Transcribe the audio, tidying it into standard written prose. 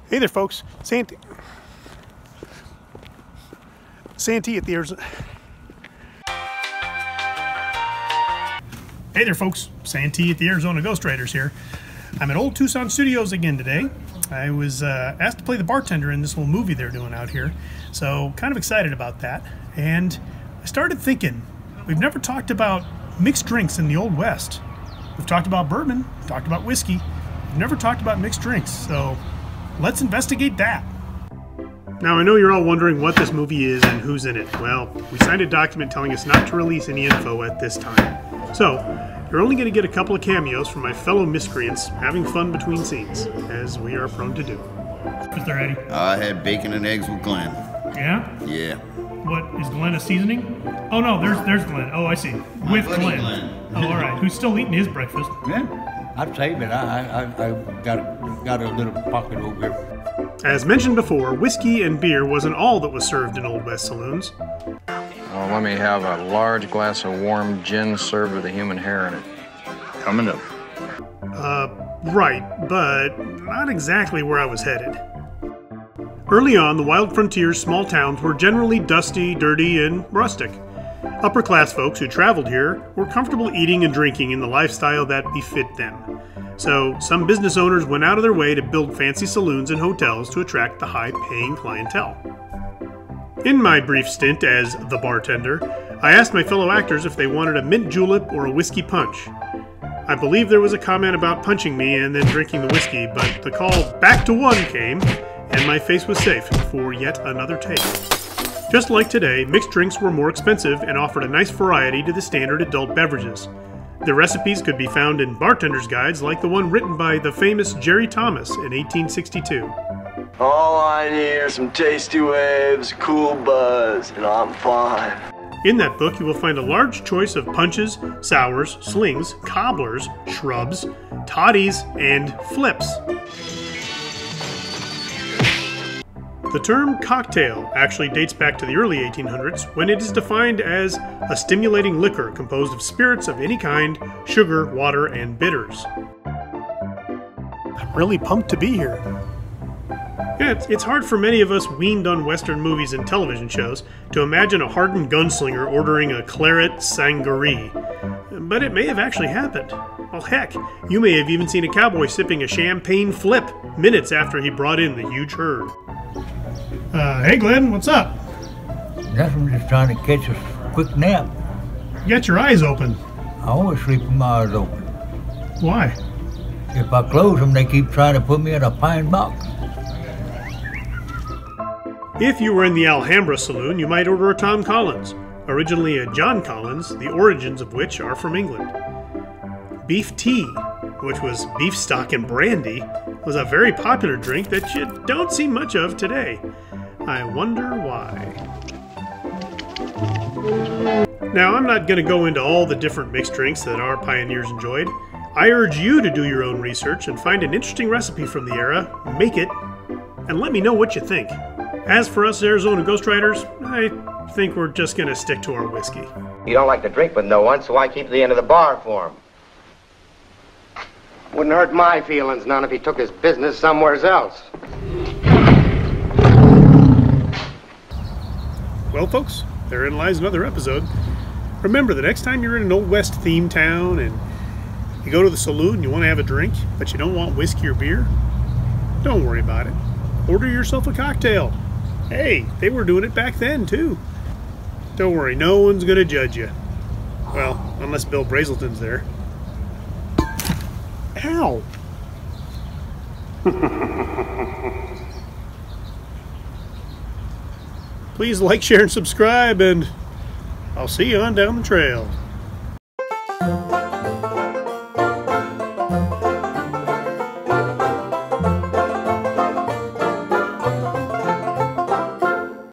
Hey there, folks. Santee at the Arizona. Hey there, folks. Santee at the Arizona Ghostriders here. I'm at Old Tucson Studios again today. I was asked to play the bartender in this little movie they're doing out here, so kind of excited about that. And I started thinking, we've never talked about mixed drinks in the Old West. We've talked about bourbon, talked about whiskey. We've never talked about mixed drinks, so let's investigate that. Now, I know you're all wondering what this movie is and who's in it. Well, we signed a document telling us not to release any info at this time. So, you're only going to get a couple of cameos from my fellow miscreants having fun between scenes, as we are prone to do. Is there Eddie? I had bacon and eggs with Glen. Yeah? Yeah. What, is Glen a seasoning? Oh no, there's Glen. Oh, I see. With Glen. Oh, all right. Who's still eating his breakfast? Yeah, I'd say, but I got a little pocket over here. As mentioned before, whiskey and beer wasn't all that was served in Old West saloons. Well, let me have a large glass of warm gin served with a human hair in it. Coming up. Right, but not exactly where I was headed. Early on, the wild frontier's small towns were generally dusty, dirty, and rustic. Upper-class folks who traveled here were comfortable eating and drinking in the lifestyle that befit them. So, some business owners went out of their way to build fancy saloons and hotels to attract the high-paying clientele. In my brief stint as the bartender, I asked my fellow actors if they wanted a mint julep or a whiskey punch. I believe there was a comment about punching me and then drinking the whiskey, but the call back to one came, and my face was safe for yet another take. Just like today, mixed drinks were more expensive and offered a nice variety to the standard adult beverages. The recipes could be found in bartender's guides like the one written by the famous Jerry Thomas in 1862. All I need are some tasty waves, cool buzz, and I'm fine. In that book, you will find a large choice of punches, sours, slings, cobblers, shrubs, toddies, and flips. The term cocktail actually dates back to the early 1800s, when it is defined as a stimulating liquor composed of spirits of any kind, sugar, water, and bitters. I'm really pumped to be here. Yeah, it's hard for many of us weaned on Western movies and television shows to imagine a hardened gunslinger ordering a claret sangaree. But it may have actually happened. Well, heck, you may have even seen a cowboy sipping a champagne flip minutes after he brought in the huge herd. Hey Glenn, what's up? Nothing, just trying to catch a quick nap. You got your eyes open. I always sleep with my eyes open. Why? If I close them, they keep trying to put me in a pine box. If you were in the Alhambra Saloon, you might order a Tom Collins, originally a John Collins, the origins of which are from England. Beef tea, which was beef stock and brandy, was a very popular drink that you don't see much of today. I wonder why. Now, I'm not going to go into all the different mixed drinks that our pioneers enjoyed. I urge you to do your own research and find an interesting recipe from the era, make it, and let me know what you think. As for us Arizona Ghostriders, I think we're just going to stick to our whiskey. You don't like to drink with no one, so I keep the end of the bar for him. Wouldn't hurt my feelings none if he took his business somewhere else. Well, folks, therein lies another episode. Remember, the next time you're in an Old West themed town and you go to the saloon, you want to have a drink, but you don't want whiskey or beer, don't worry about it. Order yourself a cocktail. Hey, they were doing it back then, too. Don't worry, no one's going to judge you. Well, unless Bill Brazelton's there. Ow! Please like, share, and subscribe, and I'll see you on down the trail.